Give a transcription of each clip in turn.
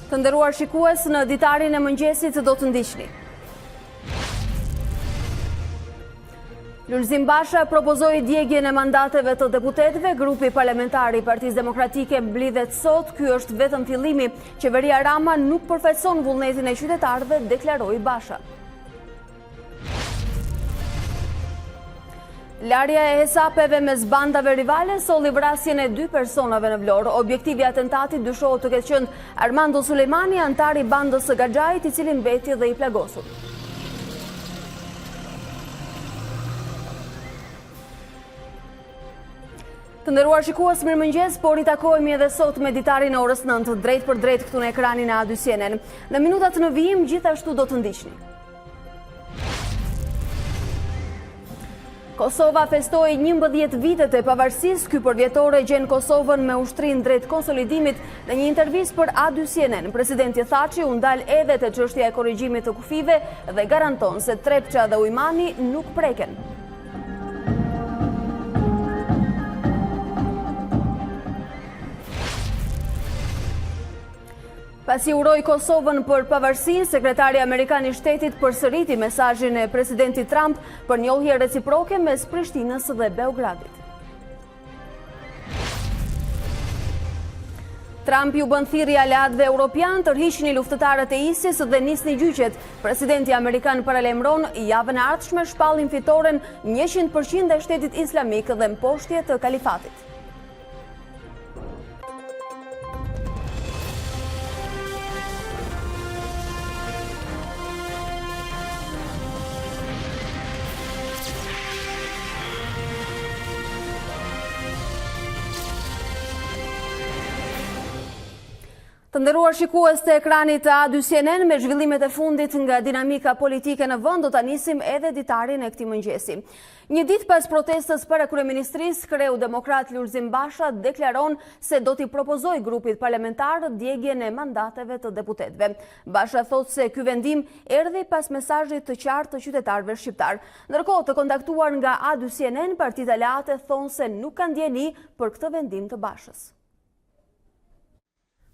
Të nderuar shikues, në ditarin e mëngjesit do të ndiqni. Lulzim Basha propozoi djegjen e mandateve të deputetëve. Grupi parlamentar i Partisë Demokratike mblidhet sot. Ky është vetëm fillimi. Qeveria Rama nuk përfaqëson vullnetin e qytetarëve, deklaroi Basha. Larja e hesapeve mes bandave rivale solli vrasjen e 2 personave në Vlorë. Objektivi i atentatit dyshohet të ketë qenë Armando Sulejmani, antar i bandës së Gaxhait, i cili mbeti dhe i plagosur. Të nderuar shikues, mirëmëngjes, por i takohemi edhe sot me ditarin e orës 9, drejt për drejt këtu në ekranin e A2 CNN. Në minutat në vijim gjithashtu do të ndiqni. Kosova festoi 11 vitet e pavarësisë. Ky përvjetore gjen Kosovën me ushtrin drejt konsolidimit. Në një intervistë për A2 CNN, presidenti Thaçi u ndal edhe te çështja e korrigjimit të kufive dhe garanton se Trepça dhe Ujmani nuk preken. Pasi uroi Kosovën për pavarësi, sekretari amerikan i shtetit përsëriti mesazhin e presidentit Trump për njohje reciproke mes Prishtinës dhe Beogradit. Trump ju bën thirrje aleatëve europian të rhiqni luftëtarët e ISIS dhe nisni gjyqet. Presidenti amerikan paralajmëron javën e ardhshme shpallin fitoren 100% e shtetit islamik dhe mposhtje të kalifatit. Të nderuar shikues të ekranit të A2 CNN, me zhvillimet e fundit nga dinamika politike në vend, do ta nisim edhe ditarin e këtij mëngjesi. Një ditë pas protestës para kryeministrisë, kreu demokrat Lulzim Basha deklaron se do t'i propozojë grupit parlamentar djegjen e mandateve të deputetëve. Basha thotë se ky vendim erdhi pas mesazhit të qartë të qytetarëve shqiptar. Ndërkohë, të kontaktuar nga A2 CNN, partitë aleate thonë se nuk kanë ndjeni për këtë vendim të Bashës.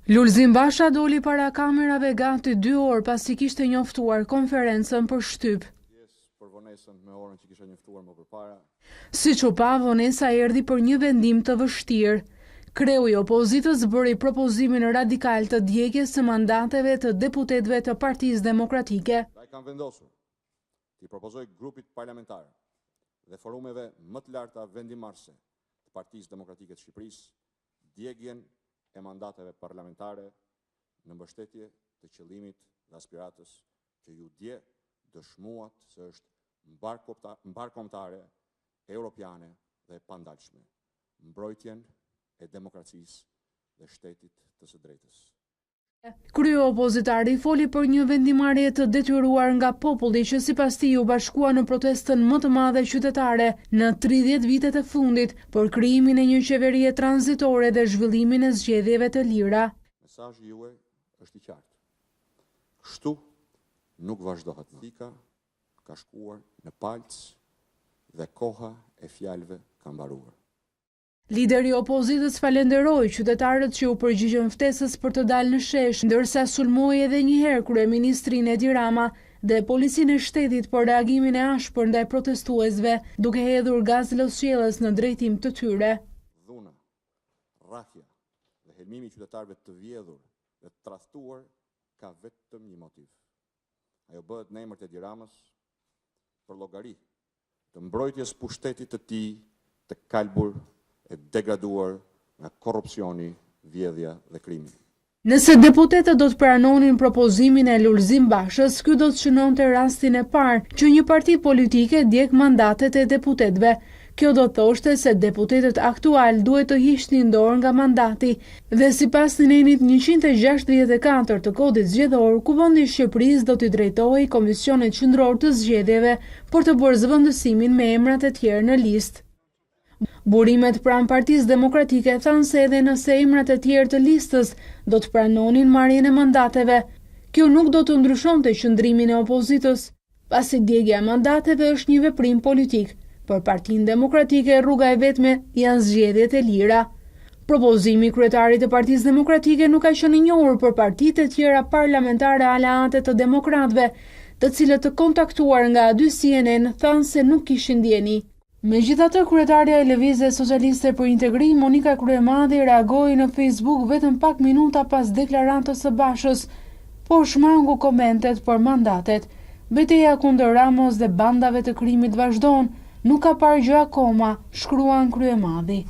Lulzim Basha doli para kamerave gati 2 orë pasi kishte njoftuar konferencën për shtyp. Siç u pa, vonesa erdhi për një vendim të vështirë. Kreu i opozitës bëri propozimin radikal të djegjes së mandateve të deputetëve të Partisë Demokratike. Ai kanë vendosur t'i propozoj grupit parlamentar dhe forumeve më të larta vendimarrëse të Partisë Demokratike të Shqipërisë djegjen e mandateve parlamentare në mbështetje të qëllimit dhe aspiratës që ju dje dëshmuat se është mbarkombëtare, europiane dhe pandalshme, mbrojtjen e demokracisë dhe shtetit të së drejtës. Krye opozitari foli për një vendimarrje të detyruar nga populli që sipas tij u bashkua në protestën më të madhe qytetare në 30 vitet e fundit për krijimin e një qeverie tranzitore dhe zhvillimin e zgjedhjeve të lira. Mesazhi juaj është i qartë. Kështu nuk vazhdohet. Dika ka shkuar në palc dhe koha e fjalëve ka mbaruar. Lideri i opozitës falenderoi qytetarët që u përgjigjen ftesës për të dalë në shesh, ndërsa sulmoi edhe një herë kryeministrin Edi Rama dhe policinë e shtetit për reagimin e ashpër ndaj protestuesve, duke hedhur gaz losqjellës në drejtim të tyre. Dhuna, rrahja dhe helmimi i qytetarëve të vjedhur dhe të tradhtuar ka vetëm një motiv. Ajo bëhet në emër të Edi Ramës për llogari të mbrojtjes pushtetit të tij të kalbur e degraduar nga korrupsioni, vjedhja dhe krimi. Nëse deputetët do të pranonin propozimin e Lulzim Bashës, ky do të shënonte rastin e parë që një parti politike djeg mandatet e deputetëve. Kjo do të thoshte se deputetët aktual duhet të hiqnin dorë nga mandati dhe sipas nënimit 164 të kodit zgjedhor, Kuvendi i Shqipërisë do t'i drejtojë Komisionit Qendror të Zgjedhjeve për të bërë zëvendësimin me emrat e tjerë në listë. Burimet pranë Partisë Demokratike thanë se edhe nëse emrat e tjerë të listës do të pranonin marrjen e mandateve, kjo nuk do të ndryshonte qëndrimin e opozitës, pasi djegja e mandateve është një veprim politik. Për Partinë Demokratike rruga e vetme janë zgjedhjet e lira. Propozimi i kryetarit të Partisë Demokratike nuk ka qenë i njohur për partitë e tjera parlamentare aleate të demokratëve, të cilët të kontaktuar nga dy CNN thanë se nuk kishin ndjeni. Megjithatë, kryetarja e Lëvizjes Socialiste për Integrim, Monika Kryemadhi, reagoi në Facebook vetëm pak minuta pas deklarantës së Bashës, por shmangu komentet për mandatet. Betejë kundër Ramos dhe bandave të krimit vazhdon, nuk ka parë gjë akoma, shkruan Kryemadhi.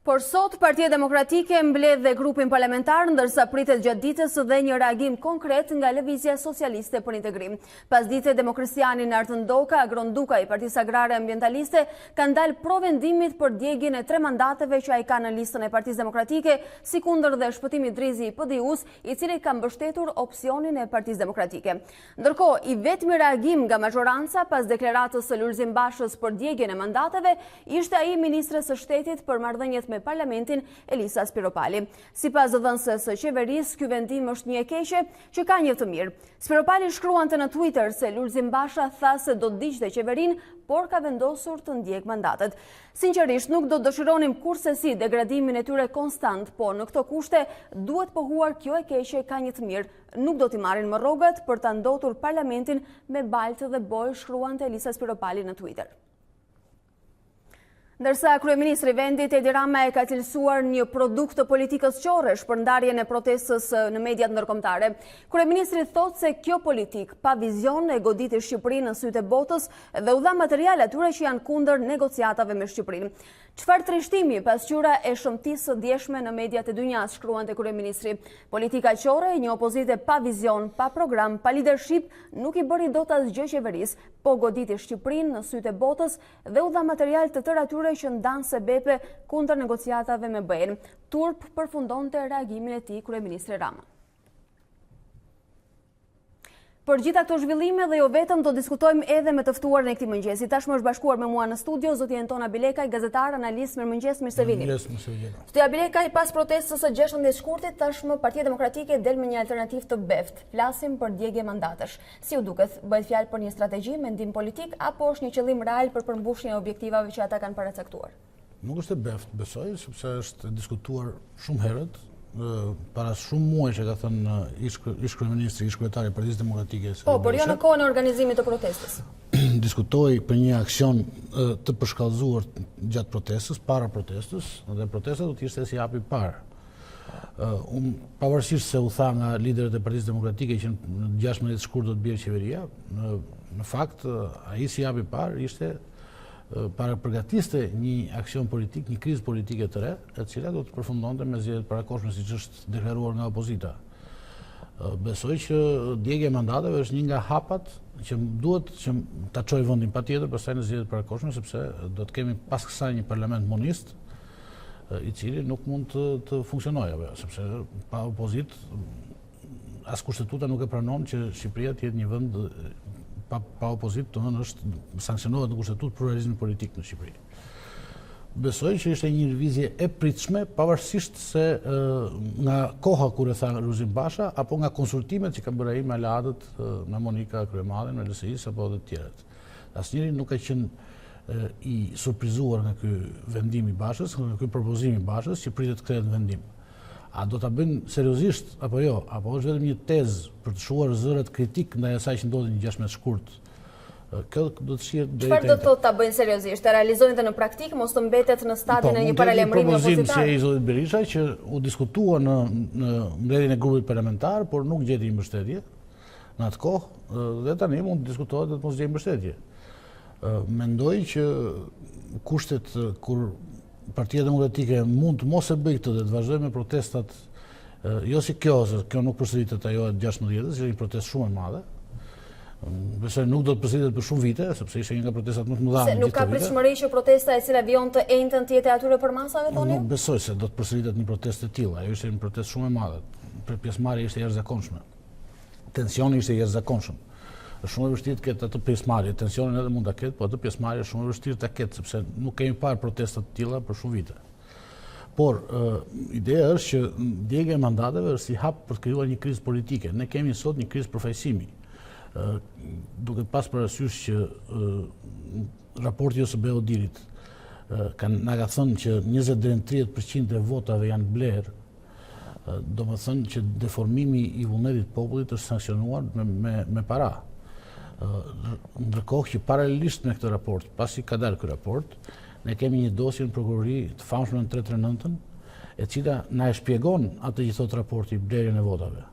Por sot, Partia Demokratike mbledh dhe grupin parlamentar, ndërsa pritet gjatë ditës dhe një reagim konkret nga Lëvizja Socialiste për Integrim. Pasdite, Demokrisiani Nartën Doka, Agronduka i Partisë Agrare Ambientaliste, kanë dalë pro vendimit për djegjen e 3 mandateve që ai ka në listën e Partisë Demokratike, si kundër dhe Shpëtimi Drizi i PD-us, i cili ka mbështetur opsionin e Partisë Demokratike. Ndërkohë, i vetmi reagim nga majoranca pas deklaratës së Lulzim Bashës për djegjen e mandateve, ishte ai ministres së Shtetit për marrëdhëniet me Parlamentin Elisa Spiropali. Sipas dhënëses së qeverisë, ky vendim është një e keqe që ka një të mirë. Spiropali shkruante në Twitter se Lulzim Basha tha se do të ndiqte qeverinë, por ka vendosur të ndjek mandatet. Sinqerisht, nuk do të dëshironim kurrësi degradimin e tyre konstant, por në këto kushte duhet pohuar kjo e keqe ka një të mirë. Nuk do t'i marrin më rrogat për ta ndotur Parlamentin me baltë dhe bojë, shkruante Elisa Spiropali në Twitter. Ndërsa kryeministri i vendit Edi Rama e ka cilësuar një produkt të politikës qorresh për ndarjen e protestës në mediat ndërkombëtare. Kryeministri thotë se kjo politik pa vizion e goditi Shqipërinë në sytë e botës dhe u dha materiale atyre që janë kundër negociatave me Shqipërinë. Çfarë trishtimi pasqyra e shëmtisë së djeshme në mediat e dynjas, shkruante kryeministri. Politika qorre e një opozite pa vizion, pa program, pa leadership nuk i bëri dot asgjë qeverisë, po goditi Shqipërinë në sytë e botës dhe u dha material të tërë atyre që ndanë sebepe kundër negociatave me BE-n. Turp përfundonte reagimin e tij kryeministri Rama. Për gjitha këto zhvillime dhe jo vetëm do diskutojmë edhe me të ftuarin e këtij mëngjesi. Tashmë është bashkuar me mua në studio zotja Antona Bilekaj, gazetar, analist, mirëmëngjes, mirë se vini. Zotja Bilekaj, pas protestës së 16 shkurtit, tashmë Partia Demokratike del me një alternativë të beft. Flasim për djegje mandatesh. Si u duket, bëhet fjalë për një strategji, mendim politik apo është një qëllim real për përmbushjen e objektivave që ata kanë paracaktuar? Nuk është e beft, besoj, sepse është diskutuar shumë herët. Para shumë muaj që ka thënë ish kryeministri, ish kryetari i Partisë Demokratike. Por jo në kohën e organizimit të protestës. Diskutoi për një aksion të përshkallëzuar gjatë protestës, para protestës, dhe protesta do të ishte si hapi i parë. Pavarësisht se u tha nga liderët e Partisë Demokratike që në 16 shkurt do të bjerë qeveria, në fakt ai si hapi i parë ishte para përgatiste një aksion politik, një krizë politike të re, e cila do të përfundonte me zgjedhjet parakohshme siç është deklaruar nga opozita. Besoj që djegja e mandateve është një nga hapat që duhet që ta çojë vendin patjetër pastaj në zgjedhjet parakohshme, sepse do të kemi pas kësaj një parlament monist i cili nuk mund të funksionojë, sepse pa opozit as kushtetuta nuk e pranon që Shqipëria të jetë një vend pa opozit, të nënë është sankcionohet në kushtetutë pluralizmi politik në Shqipëri. Besoj që ishte një lëvizje e pritshme, pavarësisht se nga koha kur e tha Lulzim Basha, apo nga konsultimet që ka bërë ai me aleatët, me Monika Kryemadhin, me LSI-s apo dhe të tjerët. Asnjëri nuk ka qenë i surprizuar nga ky vendim i Bashës, nga ky propozim i Bashës që pritet të kthehet në vendim. A do ta bëjnë seriozisht apo jo? Apo është vetëm një tezë për të shuar zërat kritik ndaj asaj që ndodhi në 16 shkurt? Kjo do të shihet deri Çfarë do të thotë ta bëjnë seriozisht? Ta realizojnë në praktik, mos të mbetet në stadin e një paralajmërimi opozitar? Propozim si i zotit Berisha që u diskutua në mbledhjen e grupit parlamentar, por nuk gjeti mbështetje në atë kohë dhe tani mund të diskutohet dhe të mos gjejë mbështetje. Mendoj që kushtet kur Partia Demokratike mund të mos e bëjë këtë dhe të vazhdojë me protestat, jo si kjo, se kjo nuk përsëritet ajo e 16-s, që një protestë shumë e madhe. Besoj nuk do të përsëritet për shumë vite, sepse ishte një nga protestat më të mëdha në gjithë të vite. Se nuk ka pritshmëri që protesta e cila vijon të njëjtën të jetë atyre për masave toni? Nuk besoj se do të përsëritet një protestë e tillë. Ajo ishte një protestë shumë e madhe. Pjesëmarrja ishte jashtëzakonshme. Tensioni ishte jashtëzakonshëm. Është shumë e vështirë të ketë atë pjesëmarrje, tensionin edhe mund ta ketë, por atë pjesëmarrje është shumë e vështirë ta ketë sepse nuk kemi parë protesta të tilla për shumë vite. Por ideja është që djegja e mandateve është si hap për të krijuar një krizë politike. Ne kemi sot një krizë përfaqësimi. Duke pas parasysh që raporti ose BE-Odirit na ka thënë që 20 deri në 30% e votave janë blerë, do më thënë që deformimi i vullnetit popullit është sankcionuar me para. Ndërkohë që paralelisht me këtë raport, pasi ka dalë ky raport, ne kemi një dosje në prokurori të famshme në 339-ën, e cila na e shpjegon atë që thot raporti blerjen e votave.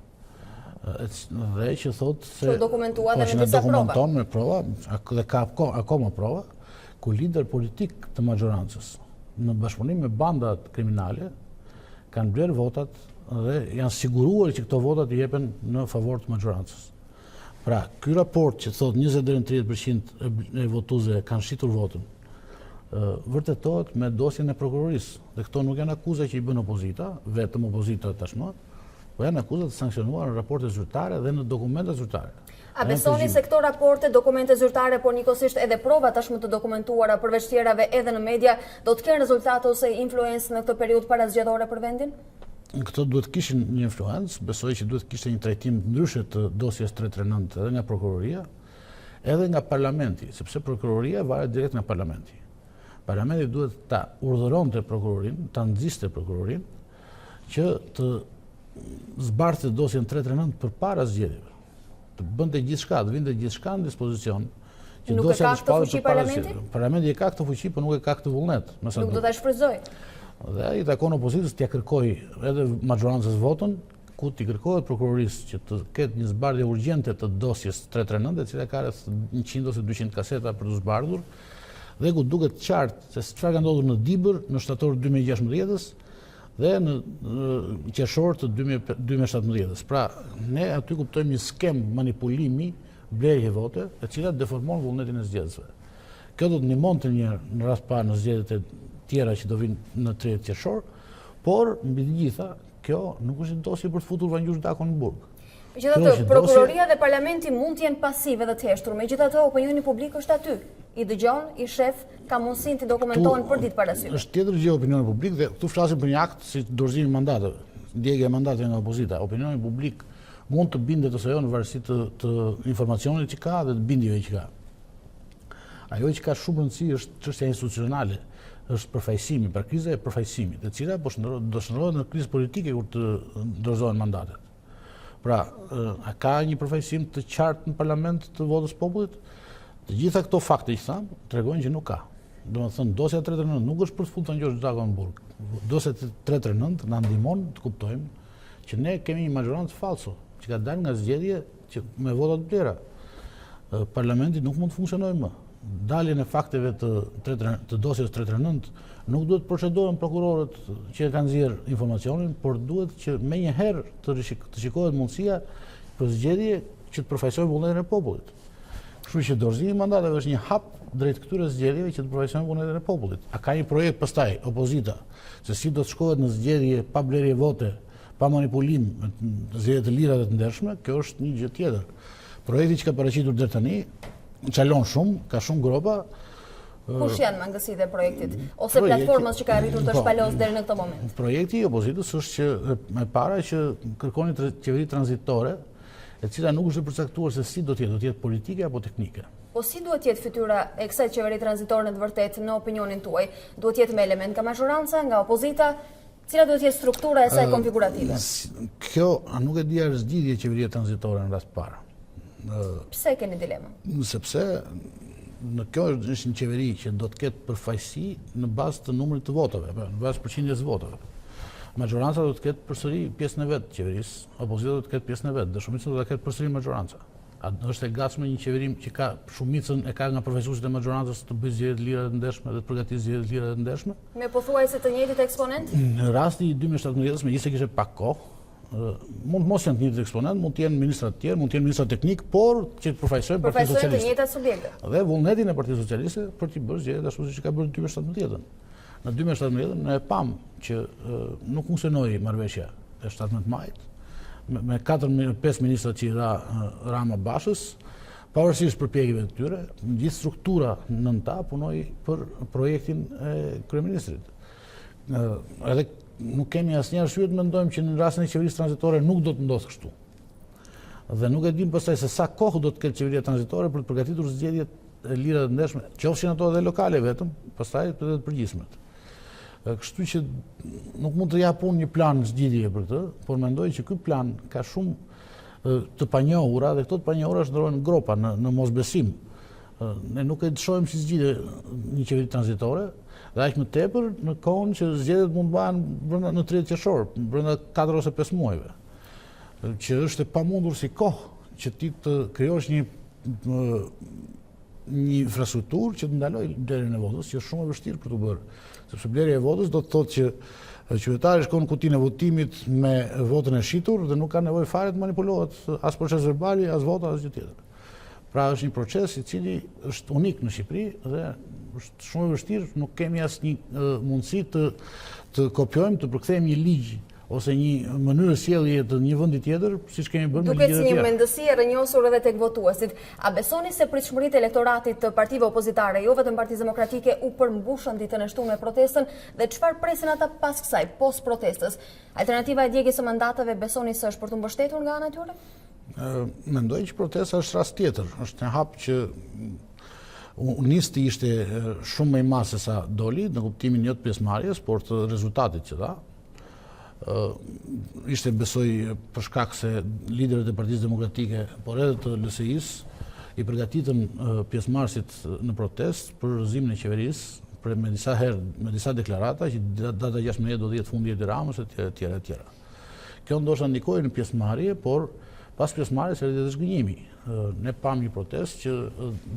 Dhe që thot se dokumentuar me disa dokumenton me prova, dhe ka akoma prova, ku lider politik të majorancës në bashkëpunim me banda kriminale kanë blerë votat dhe janë siguruar që këto votat i jepen në favor të majorancës. Pra, ky raport që thot 20 deri në 30% e votuesve kanë shitur votën, vërtetohet me dosjen e prokurorisë. Dhe këto nuk janë akuza që i bën opozita, vetëm opozita tashmë, po janë akuza të sankcionuara në raporte zyrtare dhe në dokumente zyrtare. A besoni se këto raporte, dokumente zyrtare, por njëkohësisht edhe prova tashmë të dokumentuara përveç tjerave edhe në media, do të kenë rezultate ose influencë në këtë periudhë parazgjedhore për vendin? Këto duhet kishin një influencë, besoj që duhet kishte një trajtim ndryshe të dosjes 339 edhe nga prokuroria, edhe nga parlamenti, sepse prokuroria varet direkt nga parlamenti. Parlamenti duhet ta urdhëronte prokurorin, ta nxiste prokurorin që të zbardhte dosjen 339 përpara zgjedhjeve. Të bënte gjithçka, të vinte gjithçka në dispozicion. Që nuk e ka këtë fuqi parlamenti? Parlamenti e ka këtë fuqi, por nuk e ka këtë vullnet. Nuk do ta shfrytëzoj. Dhe i takon opozitës t'ia kërkoj edhe majorancës votën, ku t'i kërkohet prokurorisë që të ketë një zbardhje urgjente të dosjes 339, e cila ka rreth 100 ose 200 kaseta për të zbardhur, dhe ku duket qartë se çfarë ka ndodhur në Dibër në shtator 2016-s dhe në qershor të 2017-s. Pra, ne aty kuptojmë një skem manipulimi, blerje vote, e cila deformon vullnetin e zgjedhësve. Kjo do të ndihmonte një në rast parë në zgjedhjet e tjera që do vinë në 30 qershor, por mbi të gjitha, kjo nuk është një dosje për të futur Vangjush Dakon në burg. Megjithatë, prokuroria dhe parlamenti mund të jenë pasive dhe të heshtur. Megjithatë, opinioni publik është aty. I dëgjon, i shef, ka mundësinë të dokumentohen për ditë parasysh. Është tjetër gjë opinioni publik dhe këtu flasim për një akt si dorëzimi i mandateve, ndjekja e mandateve nga opozita. Opinioni publik mund të bindet ose jo në varësi të informacionit që ka dhe të bindjeve që ka. Ajo që ka shumë rëndësi është çështja institucionale, është përfaqësimi, pra kriza e përfaqësimit, e cila do shndërrohet në krizë politike kur të dorëzohen mandatet. Pra, a ka një përfaqësim të qartë në parlament të votës popullit? Të gjitha këto fakte që tham tregojnë që nuk ka. Domethënë, dosja 339 nuk është për të futur Vangjush Dakon në burg. Dosja 339 na ndihmon të kuptojmë që ne kemi një majorancë falso, që ka dalë nga zgjedhje që me vota të blera. Parlamenti nuk mund të funksionojë më. Daljen e fakteve të dosjes 339 nuk duhet procedohen prokurorët që kanë nxjerr informacionin, por duhet që menjëherë të shikohet mundësia për zgjedhje që të përfaqësojë vullnetin e popullit. Kështu që dorëzimi i mandateve është një hap drejt këtyre zgjedhjeve që të përfaqësojnë vullnetin e popullit. A ka një projekt pastaj opozita se si do të shkohet në zgjedhje pa blerje vote, pa manipulim, zgjedhje të lira dhe të ndershme? Kjo është një gjë tjetër. Projekti që ka paraqitur deri tani çalon shumë, ka shumë gropa. Kush janë mangësitë e projektit ose platformës që ka arritur të shpalosë deri në këtë moment? Projekti i opozitës është që më para që kërkoni qeveri tranzitore, e cila nuk është e përcaktuar se si do të jetë politike apo teknike. Po si duhet të jetë fytyra e kësaj qeveri tranzitore në të vërtetë në opinionin tuaj? Duhet të jetë me element nga majoranca, nga opozita? Cila duhet të jetë struktura e saj konfigurative? Kjo nuk e di është zgjidhje qeveria tranzitore në rast parë. Pse keni dilemën? Sepse në kjo është një qeveri që do të ketë përfaqësi në bazë të numrit të votave, në bazë përqindjes të votave. Majoranca do të ketë përsëri pjesën e vet të qeverisë, opozita do të ketë pjesën e vet, dhe shumica do ta ketë përsëri majoranca. A është e gatshme një qeveri që ka shumicën e ka nga përfaqësuesit e majorancës të bëjë zgjedhje të lira dhe të ndershme dhe të përgatitë zgjedhje të lira dhe të ndershme? Me pothuajse të njëjtit eksponent? Në rasti i 2017-s, megjithëse kishte pak kohë, mund mos janë të njëjtit eksponent, mund të jenë ministra të tjerë, mund të jenë ministra teknik, por që të përfaqësojnë Partinë Socialiste. Përfaqësojnë të njëjtat subjekte. Dhe vullnetin e Partisë Socialiste për të bërë zgjedhjet ashtu siç ka bërë në 2017-ën. Në 2017-ën ne e pam që nuk funksionoi marrëveshja e 17 majit me 4-5 ministra që i dha Rama Bashës, pavarësisht përpjekjeve të tyre, gjithë struktura nën ta punoi për projektin e kryeministrit. Edhe nuk kemi asnjë arsye të mendojmë që në rastin e qeverisë tranzitore nuk do të ndodhë kështu. Dhe nuk e dim pastaj se sa kohë do të ketë qeveria tranzitore për të përgatitur zgjedhjet e lira të ndeshme, qofshin ato edhe lokale vetëm, pastaj edhe të përgjithshmet. Kështu që nuk mund të jap unë një plan zgjidhje për këtë, por mendoj që ky plan ka shumë të panjohura dhe këto të panjohura shndrohen në gropa, në mosbesim. Ne nuk e shohim si zgjidhje një qeveri tranzitore, dhe aq më tepër në kohën që zgjedhjet mund të bëhen brenda në 30 qershor, brenda 4 ose 5 muajve. Që është e pamundur si kohë që ti të krijosh një infrastrukturë që të ndaloj blerjen e votës, që është shumë e vështirë për të bërë. Sepse blerja e votës do të thotë që qytetari shkon në kutinë e votimit me votën e shitur dhe nuk ka nevojë fare të manipulohet as proces verbali, as vota, as gjë tjetër. Pra është një proces i cili është unik në Shqipëri dhe është shumë e vështirë, nuk kemi asnjë mundësi të kopjojmë, të përkthejmë një ligj ose një mënyrë sjellje të një vendi tjetër, siç kemi bërë me ligjet e tjera. Duket si një mendësi e rrënjosur edhe tek votuesit. A besoni se pritshmëritë e elektoratit të partive opozitare, jo vetëm Partisë Demokratike, u përmbushën ditën e shtunë me protestën dhe çfarë presin ata pas kësaj, post protestës? Alternativa e djegjes së mandateve besoni se është për të mbështetur nga ana e tyre? Mendoj që protesta është rast tjetër. Është një hap që nisti ishte shumë më i madh se sa doli, në kuptimin jo të pjesëmarrjes, por të rezultatit që dha. Ishte besoj për shkak se liderët e Partisë Demokratike, por edhe të LSI-s, i përgatitën pjesëmarrësit në protestë për rrëzimin e qeverisë me disa herë, me disa deklarata që data 16 do të jetë fundi i Tiranës e tjera e tjera. Kjo ndoshta ndikoi në pjesëmarrje, por pas pjesëmarrjes erdhi edhe zgënjimi. Ne pam një protestë që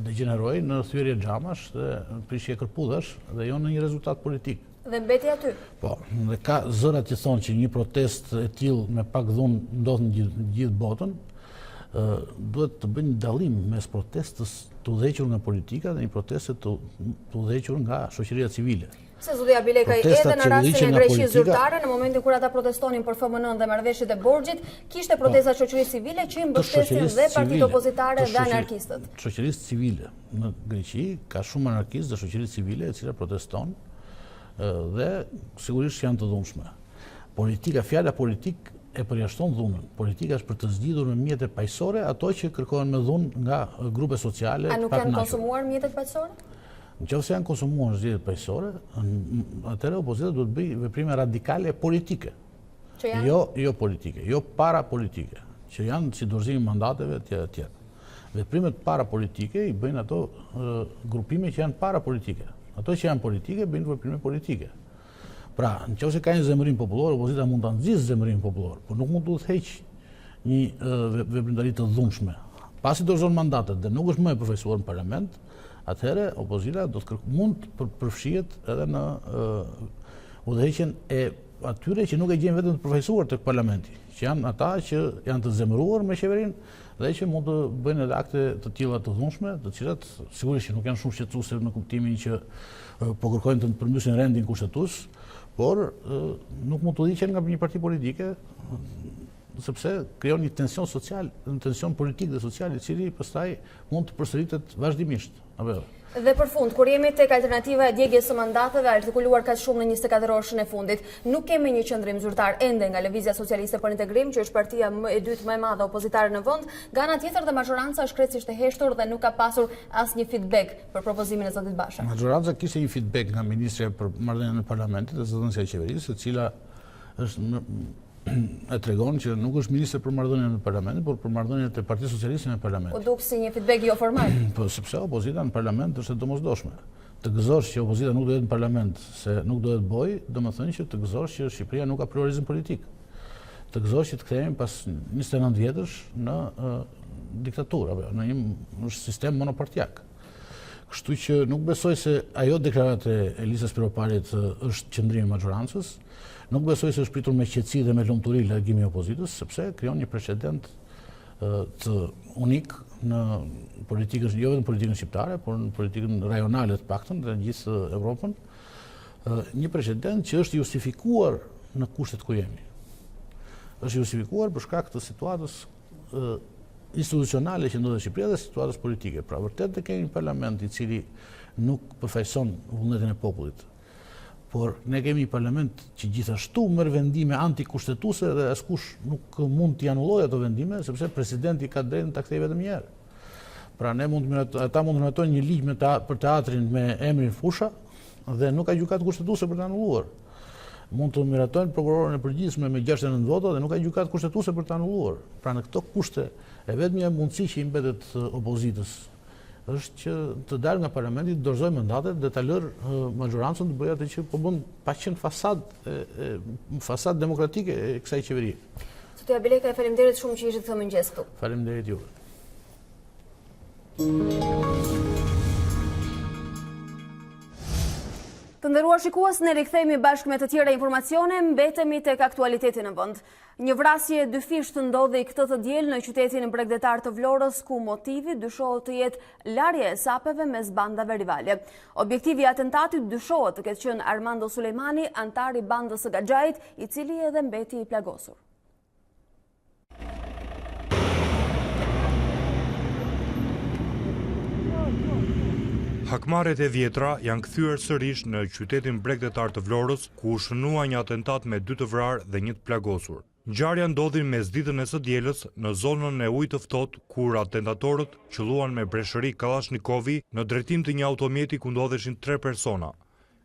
degeneroi në thyrje xhamash dhe prishje kërpudhash dhe jo në një rezultat politik. Dhe mbeti aty. Po, dhe ka zërat që thonë që një protestë e tillë me pak dhunë ndodh në gjithë botën, duhet të bëjnë dallim mes protestës të udhëhequr nga politika dhe një proteste të udhëhequr nga shoqëria civile. Se zotëja Bilekaj, edhe në rastin e Greqisë zyrtare, në momentin kur ata protestonin për FMN dhe marrëveshjet e borxhit, kishte protesta shoqërisë civile që i mbështesin dhe partitë opozitare dhe anarkistët. Shoqërisë civile në Greqi ka shumë anarkistë dhe shoqëri civile e cila proteston dhe sigurisht janë të dhunshme. Politika, fjala politik e përjashton dhunën. Politika është për të zgjidhur me mjete paqësore ato që kërkohen me dhunë nga grupe sociale. A nuk janë konsumuar mjetet paqësore? Nëse janë konsumuar zgjedhjet paqësore, atëherë opozita duhet bëjë veprime radikale politike. Jo politike, jo parapolitike, që janë si dorëzimi i mandateve etj. Veprimet parapolitike i bëjnë ato grupime që janë parapolitike. Ato që janë politike bëjnë veprime politike. Pra, nëse ka një zemërim popullor, opozita mund ta nxjisë zemërimin popullor, por nuk mund të udhëheqë një veprimtari të dhunshme. Pasi dorëzon mandatet dhe nuk është më e përfaqësuar në parlament, atëherë opozita do të mund të përfshihet edhe në udhëheqjen e atyre që nuk e gjejnë vetëm të përfaqësuar tek parlamenti, që janë ata që janë të zemëruar me qeverinë dhe që mund të bëjnë edhe akte të tilla të dhunshme, të cilat sigurisht që nuk janë shumë shqetësuese në kuptimin që po kërkojnë të përmbysin rendin kushtetues, por nuk mund të udhëhiqen nga një parti politike sepse krijon një tension social, një tension politik dhe social i cili pastaj mund të përsëritet vazhdimisht. Dhe për fund, kur jemi tek alternativa e djegjes së mandateve artikuluar kaq shumë në 24 orëshën e fundit, nuk kemi një qendrim zyrtar ende nga Lëvizja Socialiste për Integrim, që është partia e dytë më e madhe opozitare në vend. Nga ana tjetër, dhe majoranca është krejtësisht e heshtur dhe nuk ka pasur asnjë feedback për propozimin e zotit Basha. Majoranca kishte një feedback nga ministrja për marrëdhënien e parlamentit dhe zëdhënësja e qeverisë, e cila është e tregon që nuk është ministre për marrëdhënien në parlament, por për marrëdhëniet e Partisë Socialiste në parlament. Po duk si një feedback jo formal. Po sepse opozita në parlament është e domosdoshme. Të gëzosh që opozita nuk do jetë në parlament se nuk do jetë boj, domethënë që të gëzosh që Shqipëria nuk ka pluralizëm politik. Të gëzosh që të kthehemi pas 29 vjetësh në diktaturë, apo në një sistem monopartiak. Kështu që nuk besoj se ajo deklaratë e Elisës Piroparit është qëndrimi i majorancës. Nuk besoj se është pritur me qetësi dhe me lumturi largimi i opozitës, sepse krijon një precedent të unik në politikën, jo vetëm politikën shqiptare, por në politikën rajonale të paktën dhe në gjithë Evropën, një precedent që është justifikuar në kushtet ku jemi. Është justifikuar për shkak të situatës institucionale që ndodhet në Shqipëri dhe situatës politike. Pra vërtet të kemi një parlament i cili nuk përfaqëson vullnetin e popullit. Por ne kemi një parlament që gjithashtu merr vendime antikushtetuese dhe askush nuk mund t'i anullojë ato vendime, sepse presidenti ka drejtën ta kthejë vetëm një herë. Pra ata mund të miratojnë një ligj për teatrin me emrin Fusha dhe nuk ka gjykatë kushtetuese për ta anulluar. Mund të miratojnë prokurorin e përgjithshme me 69 vota dhe nuk ka gjykatë kushtetuese për ta anulluar. Pra në këto kushte e vetmja mundësi që i mbetet opozitës është që të dalë nga parlamenti, të dorëzojë mandatet dhe ta lërë majorancën të bëjë atë që po bën pa qenë fasadë demokratike e kësaj qeverie. Zotja Bileka, faleminderit shumë që ishit këtë mëngjes këtu. Faleminderit juve. Të nderuar shikues, ne rikthehemi bashkë me të tjera informacione, mbetemi tek aktualiteti në vend. Një vrasje dyfish të ndodhi këtë të diel në qytetin bregdetar të Vlorës, ku motivi dyshohet të jetë larja e sapeve mes bandave rivale. Objektivi i atentatit dyshohet të ketë qenë Armando Sulejmani, antar i bandës së Gaxhait, i cili edhe mbeti i plagosur. Hakmarrjet e vjetra janë kthyer sërish në qytetin bregdetar të Vlorës, ku u shënua një atentat me 2 të vrarë dhe 1 të plagosur. Ngjarja ndodhi mesditën e së dielës në zonën e ujit të ftohtë, kur atentatorët qëlluan me breshëri Kallashnikovi në drejtim të një automjeti ku ndodheshin 3 persona.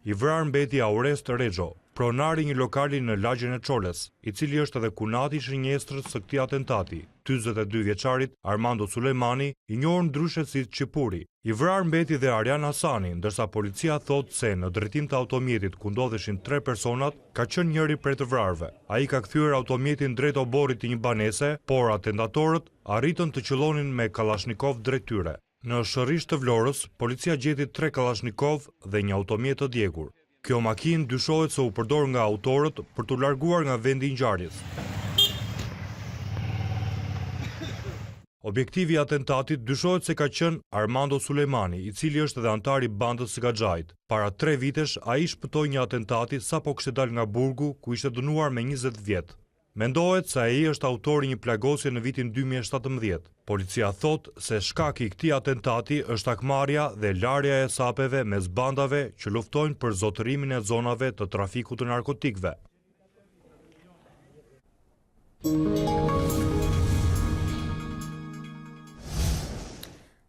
I vrarë mbeti Aurest Rexho, pronari një lokali në lagjen e Çoles, i cili është edhe kunati i shënjestrës së këtij atentati, 42 vjeçarit Armando Sulejmani, i njohur ndryshe si Çipuri. I vrarë mbeti dhe Arjan Hasani, ndërsa policia thotë se në drejtim të automjetit ku ndodheshin 3 personat, ka qenë njëri prej të vrarëve. Ai ka kthyer automjetin drejt oborrit të një banese, por atentatorët arritën të qëllonin me Kalashnikov drejt tyre. Në Shërish të Vlorës, policia gjeti 3 Kalashnikov dhe një automjet të djegur. Kjo makinë dyshohet se u përdor nga autorët për t'u larguar nga vendi i ngjarjes. Objektivi i atentatit dyshohet se ka qenë Armando Sulejmani, i cili është edhe antar i bandës së Gaxhait. Para 3 vitesh ai shpëtoi një atentati sapo kishte dalë nga burgu, ku ishte dënuar me 20 vjet. Mendohet se ai është autori një plagosje në vitin 2017. Policia thotë se shkaki i këtij atentati është hakmarrja dhe larja e sapeve mes bandave që luftojnë për zotërimin e zonave të trafikut të narkotikëve.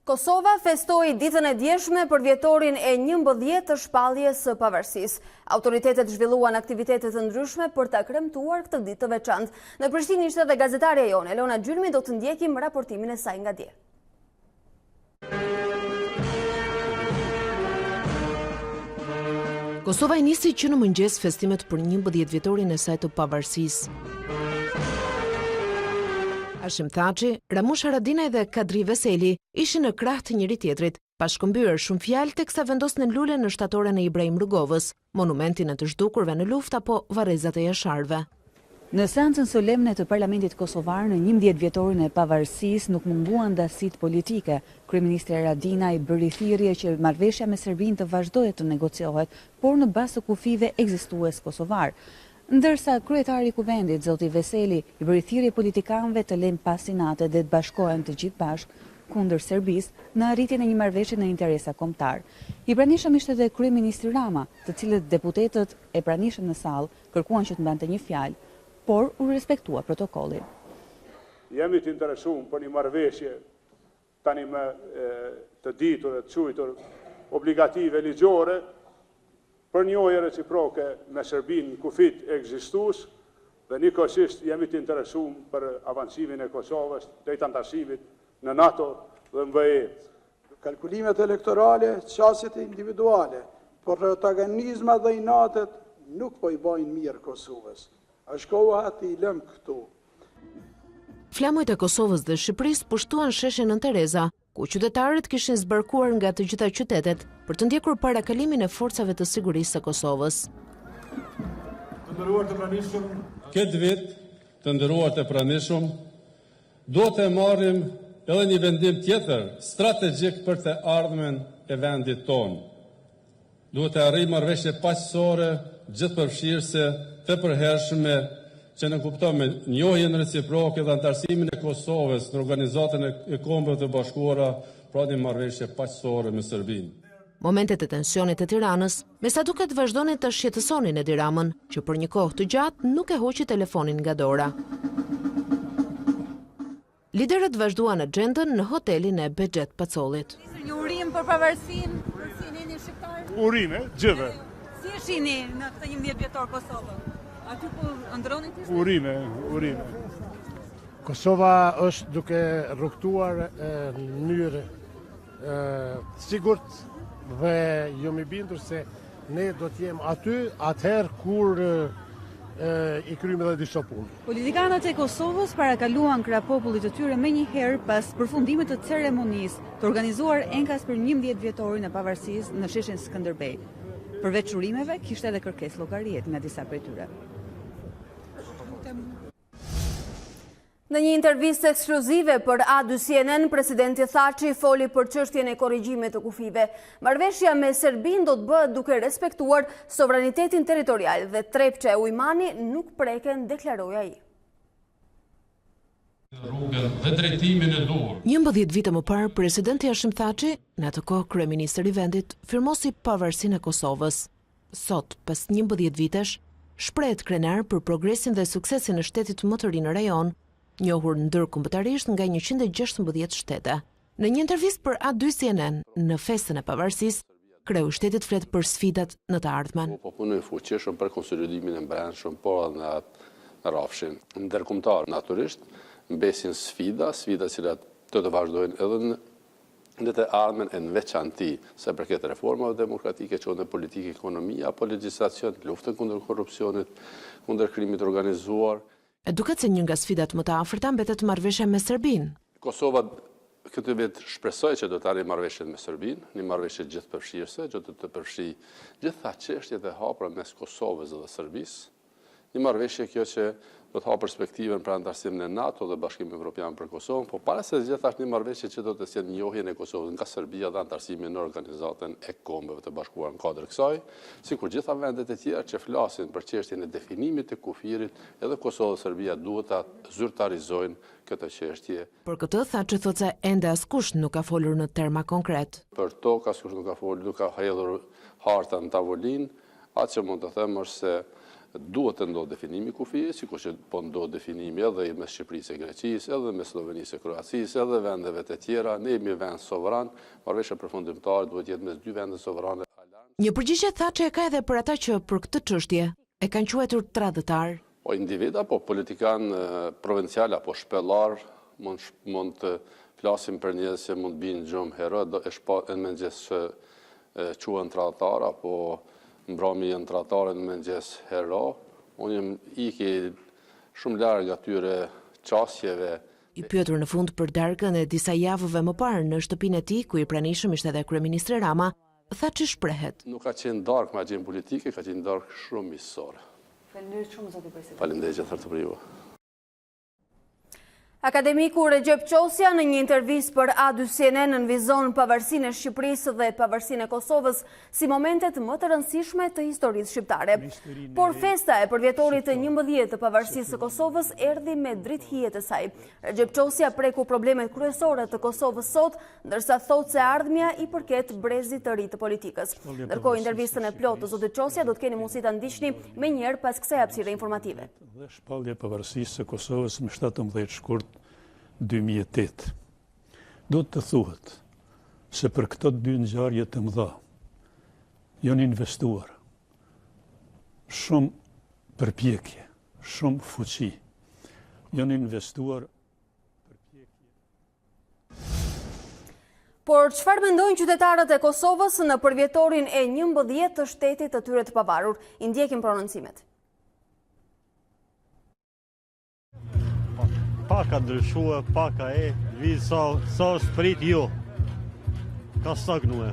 Kosova festoi ditën e djeshme për vjetorin e 11 të shpalljes së pavarësisë. Autoritetet zhvilluan aktivitete të ndryshme për ta kremtuar këtë ditë të veçantë. Në Prishtinë ishte edhe gazetarja jonë, Elona Gjyrmi, do të ndjekim raportimin e saj nga dje. Kosova i nisi që në mëngjes festimet për 11 vjetorin e saj të pavarësisë. Hashim Thaçi, Ramush Haradinaj dhe Kadri Veseli ishin në krah të njëri tjetrit, pa shkëmbyer shumë fjalë teksa vendosnin lule në shtatoren e Ibrahim Rrugovës, monumentin e të zhdukurve në luftë apo varrezat e jasharëve. Në seancën solemne të Parlamentit Kosovar në 11 vjetorin e pavarësisë nuk munguan dasit politike. Kryeministri Haradinaj bëri thirrje që marrëveshja me Serbinë të vazhdojë të negociohet, por në bazë të kufive ekzistues kosovar. Ndërsa kryetari i kuvendit, zoti Veseli, i bëri thirrje politikanëve të lënë pasinate dhe të bashkohen të gjithë bashkë kundër Serbisë në arritjen e një marrëveshje në interesa kombëtar. I pranishëm ishte edhe kryeministri Rama, të cilët deputetët e pranishëm në sallë kërkuan që të mbante një fjalë, por u respektua protokollin. Jemi të interesuar për një marrëveshje tani me të ditur e të quajtur obligative ligjore, për njojë reciproke me Serbinë kufit ekzistus dhe njëkohësisht jemi të interesuar për avancimin e Kosovës drejt antarësimit në NATO dhe MVE. Kalkulimet elektorale, qasjet individuale, por protagonizma dhe inatet nuk po i bajnë mirë Kosovës. Është koha të i lëm këtu. Flamujt e Kosovës dhe Shqipërisë pushtuan sheshin Nën Tereza, ku qytetarët kishin zbarkuar nga të gjitha qytetet për të ndjekur parakalimin e forcave të sigurisë së Kosovës. Të nderuar të pranishëm, këtë vit, të nderuar të pranishëm, do të marrim edhe një vendim tjetër strategjik për të ardhmen e vendit tonë. Duhet të arrijmë marrëveshje paqësore, gjithëpërfshirëse, të përhershme, që në kuptojmë njohjen reciproke dhe antarësimin e Kosovës në Organizatën e Kombeve të Bashkuara, pra një marrëveshje paqësore me Serbinë. Momentet e tensionit të Tiranës, me sa duket vazhdonin të shqetësonin Edi Ramën, që për një kohë të gjatë nuk e hoqi telefonin nga dora. Liderët vazhduan agjendën në hotelin e Bexhet Pacollit. Një urim për pavarësinë, për si jeni shqiptar? Urime, gjithë. Si e shihni në këtë 11 vjetor Kosovën? Aty ku ndroni ti? Urime. Kosova është duke rrugtuar në mënyrë sigurt dhe jam i bindur se ne do të jemi aty atëherë kur i krymë edhe disa punë. Politikanët e Kosovës parakaluan krah popullit të tyre menjëherë pas përfundimit të ceremonisë të organizuar enkas për 11 vjetorin e pavarësisë në sheshin Skënderbej. Përveç urimeve, kishte edhe kërkesë llogarie nga disa prej tyre. Në një intervistë ekskluzive për A2CNN, presidenti Thaçi foli për çështjen e korrigjimit të kufive. Marrëveshja me Serbinë do të bëhet duke respektuar sovranitetin territorial dhe Trepçe e Ujmani nuk preken, deklaroi ai. Rrugën dhe drejtimin e dur. 11 vite më parë, presidenti Hashim Thaçi, në atë kohë kryeministër i vendit, firmosi pavarësinë e Kosovës. Sot, pas 11 vitesh, shprehet krenar për progresin dhe suksesin e shtetit më të ri në rajon, njohur ndërkombëtarisht nga 116 shtete. Në një intervistë për A2CNN në festën e pavarësisë, kreu i shtetit flet për sfidat në të ardhmen. Po punoj fuqishëm për konsolidimin e brendshëm, por edhe në rrafshin ndërkombëtar. Natyrisht mbesin sfida cilat do të vazhdojnë edhe në të ardhmen e në veçanti se përket reformave demokratike, që në politikë, ekonomia, apo legjislacion, luftën kundër korrupsionit, kundër krimit organizuar. E duket se një nga sfidat më të afërta mbetet marrëveshja me Serbinë. Kosova këtë vit shpresoj që do të arrijë marrëveshjen me Serbinë, një marrëveshje gjithëpërfshirëse, që do të përfshijë gjitha çështjet e hapura mes Kosovës dhe Serbisë. Një marrëveshje kjo që do të ha perspektivën për antarësimin e NATO dhe Bashkimit Evropian për Kosovën, po para se gjithashtu një marrëveshje që do të sjellë njohjen e Kosovës nga Serbia dhe antarësimin në Organizatën e Kombeve të Bashkuara në kuadër kësaj, sikur gjitha vendet e tjera që flasin për çështjen e definimit të kufirit, edhe Kosova dhe Serbia duhet ta zyrtarizojnë këtë çështje. Për këtë Thaçi thotë se ende askush nuk ka folur në terma konkret. Për tokë askush nuk ka folur, nuk ka hedhur harta në tavolinë, atë që mund të them është se duhet të ndodhë definimi kufije, sikur që po ndodhë definimi edhe mes Shqipërisë e Greqisë, edhe mes Slovenisë e Kroacisë, edhe vendeve të tjera. Ne jemi vend sovran, marrëveshja përfundimtare duhet jetë mes dy vende sovrane. Një përgjigje Thaçi ka edhe për ata që për këtë çështje e kanë quajtur tradhtar. Po individa, po politikan provincial apo shpellar, mund të flasim për njerëz që mund binë gjumë hero, në mëngjes quhen tradhtar apo mbrëmje janë tradhtare në mëngjes hero. Unë jam iki shumë larg atyre çështjeve. I pyetur në fund për darkën e disa javëve më parë në shtëpinë e tij, ku i pranishëm ishte edhe kryeministri Rama, Thaçi shprehet. Nuk ka qenë darkë me agjen politike, ka qenë darkë shumë miqësore. Faleminderit shumë zoti president. Faleminderit që thartë për ju. Akademiku Recep Qosja në një intervistë për A2CNN nënvizon pavarësinë e Shqipërisë dhe pavarësinë e Kosovës si momentet më të rëndësishme të historisë shqiptare. Por festa e përvjetorit të 11 të pavarësisë së Kosovës erdhi me drithije të saj. Recep Qosja preku problemet kryesore të Kosovës sot, ndërsa thotë se ardhmja i përket brezit të ri të politikës. Ndërkohë intervistën e plotë të zotit Qosja do të keni mundësi ta ndiqni menjëherë pas kësaj hapësire informative. Dhe shpallja e pavarësisë së Kosovës më 17 shkurt 2008. Do të thuhet se për këto dy ngjarje të mëdha janë investuar shumë përpjekje, shumë fuqi. Janë investuar Por çfarë mendojnë qytetarët e Kosovës në përvjetorin e 11 të shtetit të tyre të pavarur? I ndjekim prononcimet. Paka ndryshua, paka vizë sa sprit jo. Ka stagnue.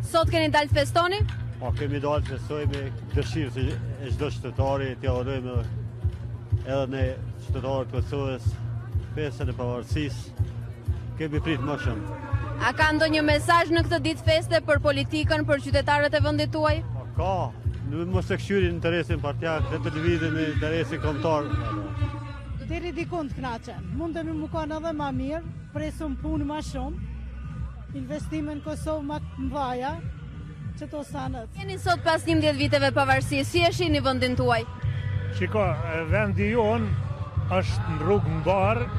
Sot keni dalë të festoni? Po kemi dalë të festojme dëshirë se e çdo qytetari t'ia urojmë edhe ne qytetarët të Kosovës festën e pavarësisë. Kemi prit më shumë. A ka ndonjë mesazh në këtë ditë feste për politikën, për qytetarët e vendit tuaj? Po ka, mos e këshyrin interesin partijak, dhe të lëvizin interesin kombëtar. Deri dikun të knaqen. Mundemi më kanë edhe ma mirë, presum punë ma shumë, investime në Kosovë ma të mvaja, që to sanët. Jeni sot pas 11 viteve pavarësi, si e shihni vendin tuaj? Shiko, vendi jonë është në rrugë mbarë,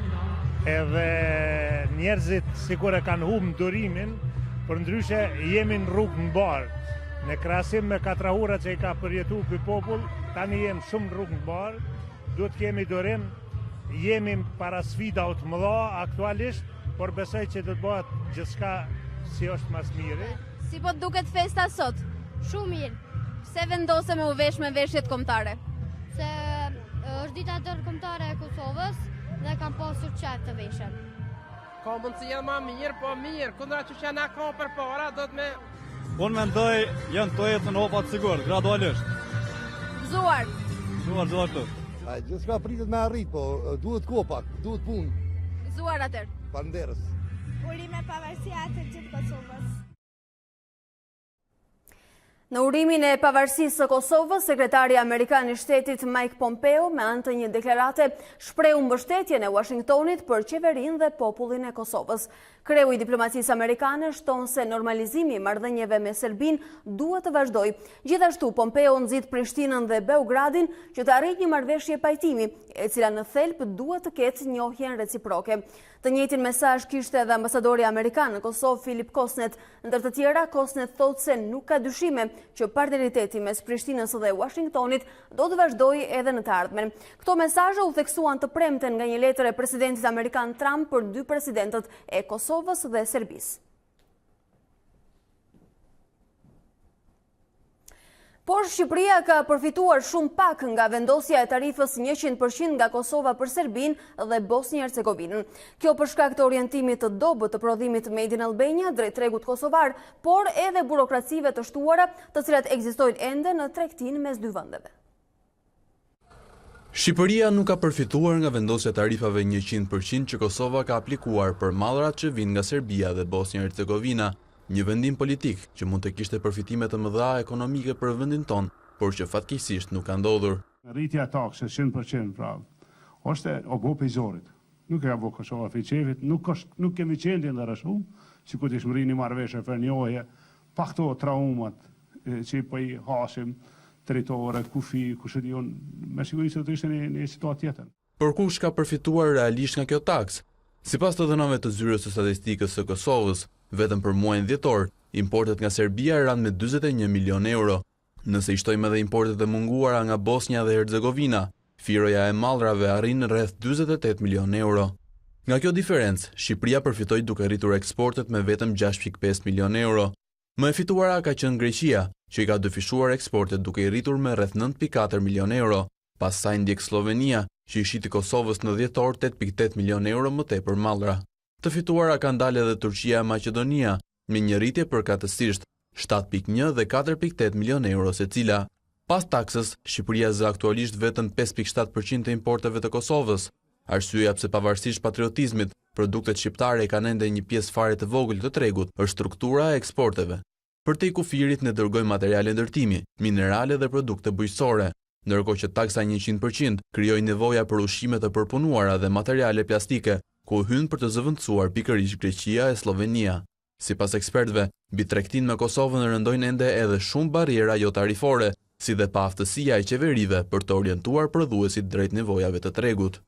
edhe njerëzit sikur e kanë humbur durimin, për ndryshe jemi në rrugë në barë. Në krahasim me katrahurat që i ka përjetu ky popull, tani jemi shumë në rrugë në barë, duhet kemi durim, jemi para sfidave të mëdha aktualisht, por besoj që do të bëhet gjithçka si është mas miri. Si po duket festa sot? Shumë mirë, Se vendose me u vesh me veshjet kombëtare? se është dita ndërkombëtare e Kosovës dhe kam pasur qejf të veshem. Ka mundësi jenë ma mirë, po mirë, kundra që që na ka për para, do të me... Unë mendoj janë të jetë në hopat sigur, gradualisht. Gëzuar të. Gjithçka pritet me arrit, po duhet kopak, duhet punë. Gëzuar atër. Panderës. Urime pavarësia të gjithë Kosovës. Në urimin e pavarësisë së Kosovës, sekretari amerikan i shtetit Mike Pompeo me anë të një deklarate shprehu mbështetjen e Washingtonit për qeverinë dhe popullin e Kosovës. Kreu i diplomacisë amerikane shton se normalizimi i marrëdhënieve me Serbinë duhet të vazhdojë. Gjithashtu Pompeo nxit Prishtinën dhe Beogradin që të arrijë një marrëveshje pajtimi, e cila në thelb duhet të ketë njohjen reciproke. Të njëjtin mesazh kishte edhe ambasadori amerikan në Kosovë Philip Kosnet. Ndër të tjera, Kosnet thotë se nuk ka dyshime që partneriteti mes Prishtinës dhe Washingtonit do të vazhdojë edhe në të ardhmen. Këto mesazhe u theksuan të premten nga një letër e presidentit amerikan Trump për dy presidentët e Kosovës dhe Serbisë. Por Shqipëria ka përfituar shumë pak nga vendosja e tarifës 100% nga Kosova për Serbinë dhe Bosnjë-Hercegovinën. Kjo për shkak të orientimit të dobët të prodhimit Made in Albania drejt tregut kosovar, por edhe burokracive të shtuara, të cilat ekzistojnë ende në tregtinë mes dy vendeve. Shqipëria nuk ka përfituar nga vendosja e tarifave 100% që Kosova ka aplikuar për mallrat që vijnë nga Serbia dhe Bosnjë-Hercegovina. Një vendim politik që mund të kishte përfitime të mëdha ekonomike për vendin ton, por që fatkeqësisht nuk ka ndodhur. Rritja e taksës 100% pra, është obo pejzorit. Nuk e ka bo Kosova fiqevit, nuk kemi qendi ndër shumë, si ku të ishmë rini marveshe për njohje, pa këto traumat që po i hasim, territore, kufi, kushedion, me siguri se të ishte një situatë tjetër. Por kush ka përfituar realisht nga kjo taks? Sipas të dhënave të zyrës së statistikës së Kosovës, vetëm për muajin dhjetor, importet nga Serbia ranë me 41 milion euro. Nëse i shtojmë edhe importet e munguara nga Bosnja dhe Hercegovina, firoja e mallrave arrin rreth 48 milion euro. Nga kjo diferencë, Shqipëria përfitoi duke rritur eksportet me vetëm 6.5 milion euro. Më e fituara ka qenë Greqia, që i ka dyfishuar eksportet duke i rritur me rreth 9.4 milion euro. Pas saj ndjek Slovenia, që i shiti Kosovës në dhjetor 8.8 milion euro më tepër mallra. Të fituara kanë dalë edhe Turqia e Maqedonia, me një rritje përkatësisht 7.1 dhe 4.8 milion euro secila. Pas taksës, Shqipëria zë aktualisht vetëm 5.7% të importeve të Kosovës. Arsyeja pse pavarësisht patriotizmit, produktet shqiptare kanë ende një pjesë fare të vogël të tregut, është struktura e eksporteve. Për te i kufirit ne dërgojmë materiale ndërtimi, minerale dhe produkte bujqësore, ndërkohë që taksa 100% krijoi nevoja për ushqime të përpunuara dhe materiale plastike, ku hynë për të zëvendësuar pikërisht Greqia e Slovenia. Sipas ekspertëve, mbi tregtinë me Kosovën rëndojnë ende edhe shumë barriera jo tarifore, si dhe pa aftësia e qeverive për të orientuar prodhuesit drejt nevojave të tregut.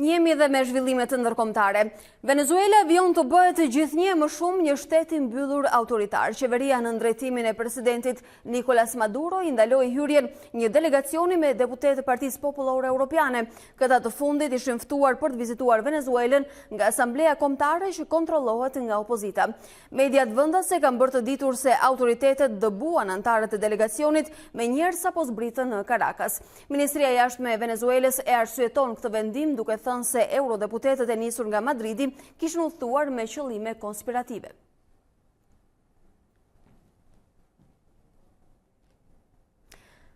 Njemi dhe me zhvillimet ndërkombëtare. Venezuela vion të bëhet gjithnjë më shumë një shtet i mbyllur autoritar. Qeveria në drejtimin e presidentit Nicolas Maduro i ndaloi hyrjen një delegacioni me deputetë të Partisë Popullore Europiane. Këta të fundit ishin ftuar për të vizituar Venezuelën nga Asamblea Kombëtare që kontrollohet nga opozita. Mediat vendase kanë bërë të ditur se autoritetet dëbuan anëtarët e delegacionit me njerëz sapo zbritën në Caracas. Ministria e Jashtme e Venezuelës e arsyeton këtë vendim duke thënë se eurodeputetët e nisur nga Madridi kishin udhëtuar me qëllime konspirative.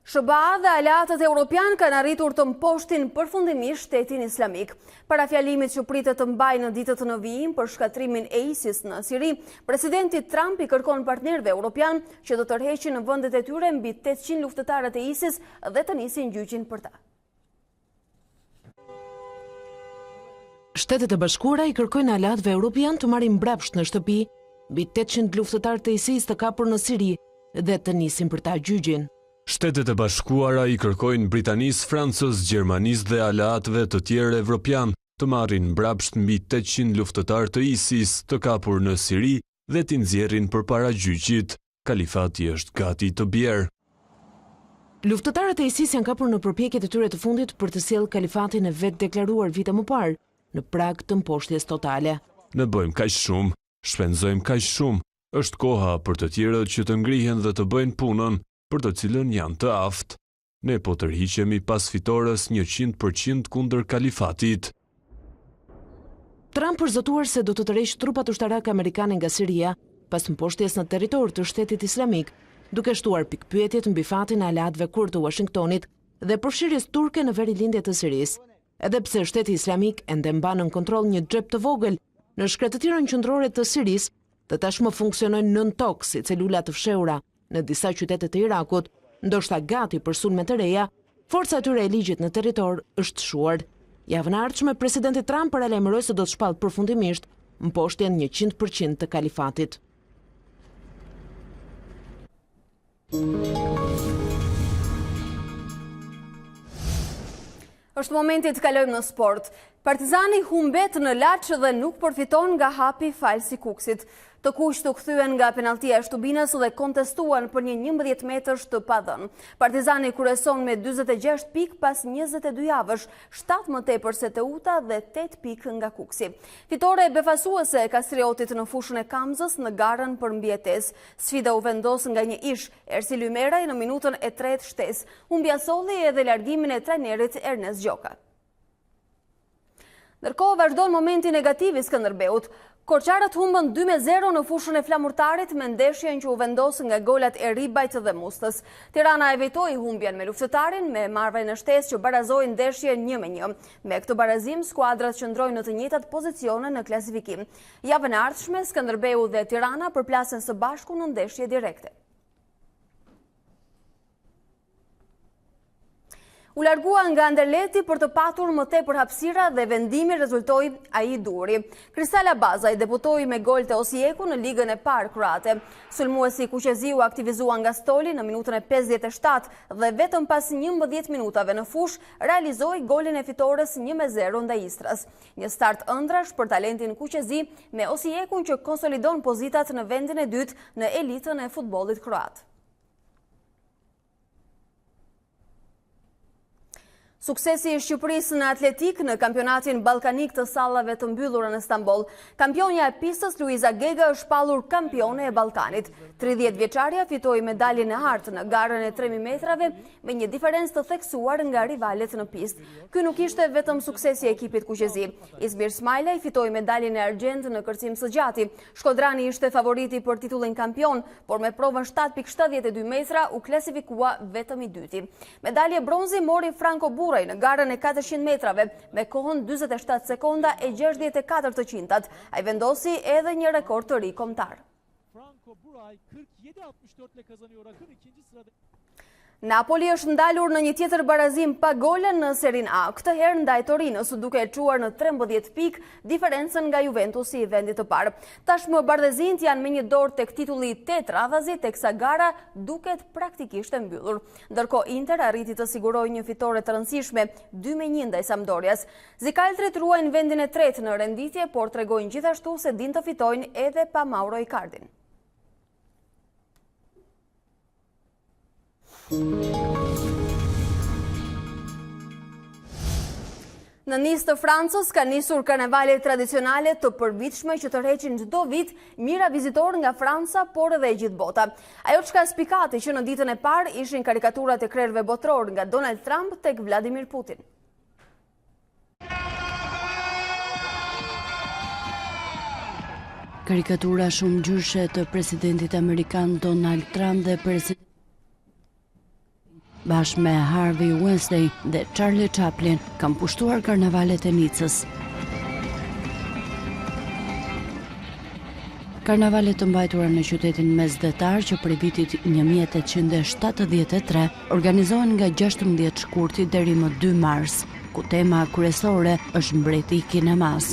SBA dhe aleatët europian kanë arritur të mposhtin përfundimisht shtetin islamik. Para fjalimit që pritet të mbajë në ditët në vijim për shkatrimin e ISIS në Siri, presidenti Trump i kërkon partnerëve europian që të tërheqin në vendet e tyre mbi 800 luftëtarët e ISIS dhe të nisin gjyqin për ta. Shtetet e Bashkuara i kërkojnë aleatëve europian të marrin mbrapsht në shtëpi mbi 800 luftëtarë të ISIS të kapur në Siri dhe të nisin për ta gjyqin. Shtetet e Bashkuara i kërkojnë Britanisë, Francës, Gjermanisë dhe aleatëve të tjerë evropian të marrin mbrapsht mbi 800 luftëtar të ISIS të kapur në Siri dhe t'i nxjerrin përpara gjyqit. Kalifati është gati të bjerë. Luftëtarët e ISIS janë kapur në përpjekjet e tyre të fundit për të sjellë kalifatin e vetë deklaruar vite më parë, në prag të mposhtjes totale. Ne bëjmë kaq shumë, shpenzojmë kaq shumë, është koha për të tjerët që të ngrihen dhe të bëjnë punën për të cilën janë të aftë. Ne po tërhiqemi pas fitores 100% kundër kalifatit. Trump përzotuar se do të tërheqë trupat ushtarake amerikane nga Siria pas mposhtjes në territor të Shtetit Islamik, duke shtuar pikpyetjet mbi fatin e aleatëve kurd të Washingtonit dhe përfshirjes turke në verilindje të Sirisë. Edhe pse Shteti Islamik ende mban në kontroll një xhep të vogël në shkretëtirën qendrore të Sirisë, të tashmë funksionojnë nën tokë si celula të fshehura në disa qytete të Irakut, ndoshta gati për sulme të reja, forca e tyre e ligjit në territor është shuar. Javën e ardhshme presidenti Trump paralajmëroi se do të shpallë përfundimisht mposhtjen 100% të kalifatit. Është momenti të kalojmë në sport. Partizani humbet në Laç dhe nuk përfiton nga hapi falsi Kuksit. Të kuqt u kthyen nga penaltia e Shtubinës dhe kontestuan për një 11 metësh të padhën. Partizani kurreson me 46 pikë pas 22 javësh, 7 më tepër se Teuta dhe 8 pikë nga Kuksi. Fitore befasuese e Kastriotit në fushën e Kamzës në garën për mbijetesë. Sfida u vendos nga një ish, Ersi Lymeraj në minutën e 3 shtesë. Humbja solli edhe largimin e trajnerit Ernest Gjoka. Ndërkohë vazhdon momenti negativ i Skënderbeut. Korçarët humbën 2-0 në fushën e flamurtarit me ndeshjen që u vendos nga golat e Ribajt dhe Mustës. Tirana evitoi humbjen me luftëtarin me marrjen në shtesë që barazoi ndeshjen 1-1. Me këtë barazim skuadrat qëndrojnë në të njëjtat pozicione në klasifikim. Javën e ardhshme Skënderbeu dhe Tirana përplasen së bashku në ndeshje direkte. U largua nga Anderleti për të patur më tepër hapësira dhe vendimi rezultoi ai duri. Kristala Bazaj debutoi me gol të Osieku në ligën e parë kroate. Sulmuesi Kuqeziu aktivizua nga stoli në minutën e 57 dhe vetëm pas 11 minutave në fush realizoi golin e fitores 1-0 ndaj Istras. Një start ëndrash për talentin Kuqezi me Osiekun që konsolidon pozitat në vendin e dytë në elitën e futbollit kroat. Suksesi i Shqipërisë në atletik në kampionatin ballkanik të sallave të mbyllura në Stamboll. Kampionja e pistës Luiza Gega është shpallur kampione e Ballkanit. 30 vjeçaria fitoi medaljen e hartë në garën e 3000 metrave me një diferencë të theksuar nga rivalet në pistë. Ky nuk ishte vetëm suksesi i ekipit Kuqezi. Ismir Smajlaj fitoi medaljen e argjend në kërcim së gjati. Shkodrani ishte favoriti për titullin kampion, por me provën 7.72 metra u klasifikua vetëm i dyti. Medalje bronzi mori Franco në garën e 400 metrave me kohën 47 sekonda e 64 të qintat. Ai vendosi edhe një rekord të ri kombëtar. Napoli është ndalur në një tjetër barazim pa gole në Serie A, këtë herë ndaj Torinos, duke e çuar në 13 pikë diferencën nga Juventusi i vendit të parë. Tashmë bardhëzint janë me një dorë tek titulli i 8 radhazi, teksa gara duket praktikisht e mbyllur. Ndërkohë Inter arriti të sigurojë një fitore të rëndësishme 2-1 ndaj Sampdorias. Zikaltrit ruajnë vendin e 3 në renditje, por tregojnë gjithashtu se din të fitojnë edhe pa Mauro Icardin. Në Nis të Francës ka nisur karnavalet tradicionale të përbitshme që tërheqin çdo vit mira vizitorë nga Franca, por edhe e gjithë bota. Ajo çka spikati që në ditën e parë ishin karikaturat e krerëve botror nga Donald Trump tek Vladimir Putin. Karikatura shumë ngjyrshe të presidentit amerikan Donald Trump dhe bashkë me Harvey Weinstein dhe Charlie Chaplin kanë pushtuar karnavalet e Nicës. Karnavalet të mbajtura në qytetin mesdhetar që prej vitit 1873 organizohen nga 16 shkurti deri më 2 mars, ku tema kryesore është mbreti i kinemas.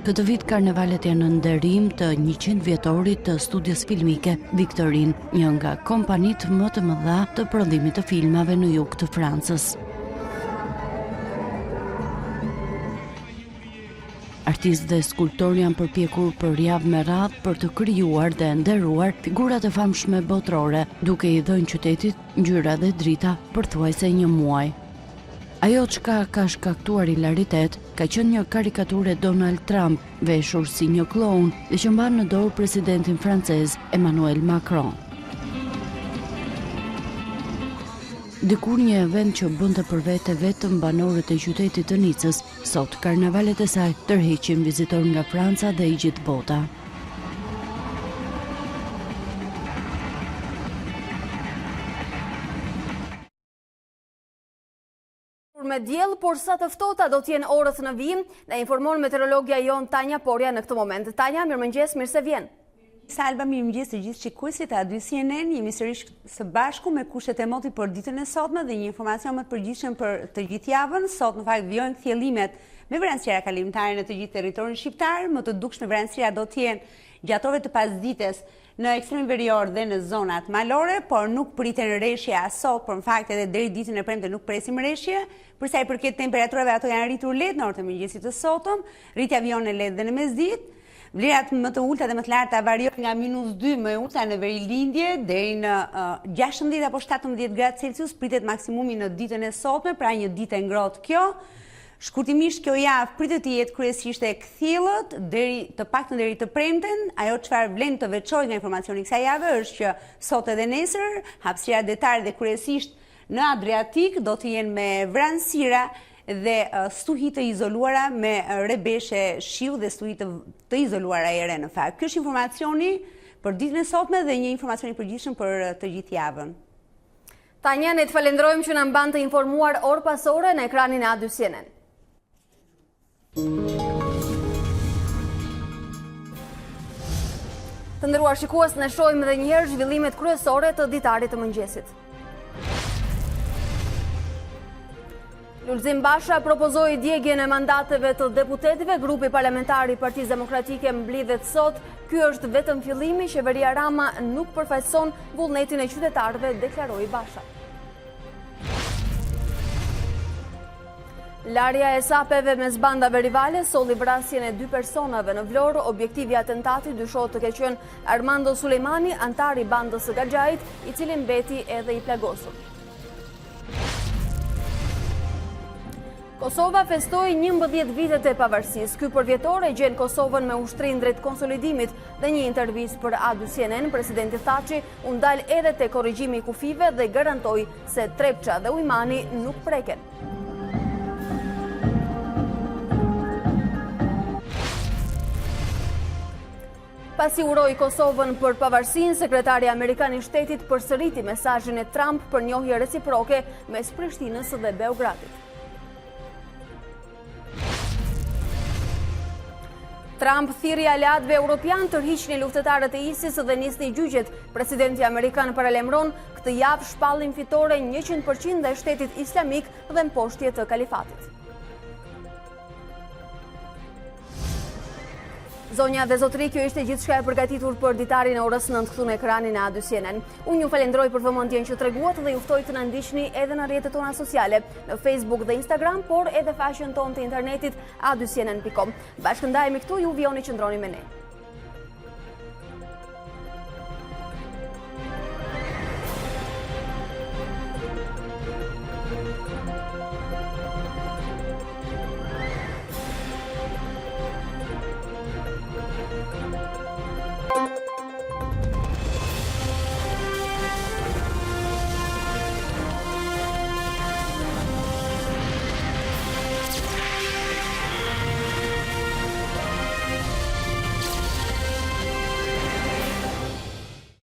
Këtë vit karnevalet janë në nderim të 100 vjetorit të studios filmike Victorin, një nga kompanitë më të mëdha të prodhimit të filmave në jug të Francës. Artistë dhe skulptorë janë përpjekur për javë me radhë për të krijuar dhe nderuar figurat e famshme botërore, duke i dhënë qytetit ngjyra dhe drita për thuajse një muaj. Ajo çka ka shkaktuar hilaritet ka qenë një karikaturë Donald Trump, veshur si një kloun dhe që mban në dorë presidentin francez Emmanuel Macron. Dikur një event që bënte për vete vetëm banorët e qytetit të Nicës, sot karnavalet e saj tërheqin vizitor nga Franca dhe i gjithë bota. Me diell, por sa të ftohta do t'jenë orët në vijim, na informon meteorologja jon Tanja Porja në këtë moment. Tanja, mirëmëngjes, mirë se vjen. Salva, mirëmëngjes të gjithë shikuesit e A2 CNN, jemi sërish së bashku me kushtet e motit për ditën e sotme dhe një informacion më të përgjithshëm për të gjithë javën. Sot në fakt vijojnë kthjellimet me vranësira kalimtare në të gjithë territorin shqiptar, më të dukshme vranësira do të jenë gjatë orëve të pasdites në ekstremin verior dhe në zonat malore, por nuk priten rreshje as sot, por në fakt edhe deri ditën e premte nuk presim rreshje. Për sa i përket temperaturave, ato janë rritur lehtë në orët e mëngjesit të sotëm, rritja vijon e lehtë dhe në mesditë. Vlerat më të ulta dhe më të larta variojnë nga -2 më ulta në verilindje deri në 16 apo 17 gradë Celsius, pritet maksimumi në ditën e sotme, pra një ditë e ngrohtë kjo. Shkurtimisht kjo javë pritet të jetë kryesisht e kthjellët të paktën deri të premten. Ajo çfarë vlen të veçojë nga informacioni i kësaj jave është që sot edhe nesër hapësira detare dhe kryesisht në Adriatik do të jenë me vranësira dhe stuhi të izoluara me rebeshe shiu dhe stuhi të izoluara ere në fakt. Ky është informacioni për ditën e sotme dhe një informacion i përgjithshëm për të gjithë javën. Tanja, ne të falenderojmë që na mban të informuar orë pas ore në ekranin e A2 CNN. Të nderuar shikues, ne shohim edhe një herë zhvillimet kryesore të ditarit të mëngjesit. Lulzim Basha propozoi djegjen e mandateve të deputetëve. Grupi parlamentar i Partisë Demokratike mblidhet sot. Ky është vetëm fillimi, qeveria Rama nuk përfaqëson vullnetin e qytetarëve, deklaroi Basha. Larja e sapeve mes bandave rivale solli vrasjen e 2 personave në Vlorë. Objektivi i atentatit dyshohet të ketë qenë Armando Sulejmani, antar i bandës së Gaxhait, i cili mbeti edhe i plagosur. Kosova festoi 11 vitet e pavarësisë. Ky përvjetor e gjen Kosovën me ushtrin drejt konsolidimit dhe një intervistë për A2 CNN, presidenti Thaçi u ndal edhe te korrigjimi i kufive dhe garantoi se Trepça dhe Ujmani nuk preken. Pasi uroi Kosovën për pavarësinë, sekretari amerikan i shtetit përsëriti mesazhin e Trump për njohje reciproke mes Prishtinës dhe Beogradit. Trump thirrri aleatëve europian të tërhiqnin luftëtarët e ISIS dhe nisni gjyqjet. Presidenti amerikan paralajmëron këtë javë shpallin fitore 100% dhe shtetit islamik dhe mposhtje të kalifatit. Zonja dhe zotëri, kjo ishte gjithçka e përgatitur për ditarin e orës 9 këtu në ekranin e A2 CNN. Unë ju falenderoj për vëmendjen që treguat dhe ju ftoj të na ndiqni edhe në rrjetet tona sociale, në Facebook dhe Instagram, por edhe faqen tonë të internetit a2cnn.com. Bashkë ndajemi këtu, ju vjoni qëndroni me ne.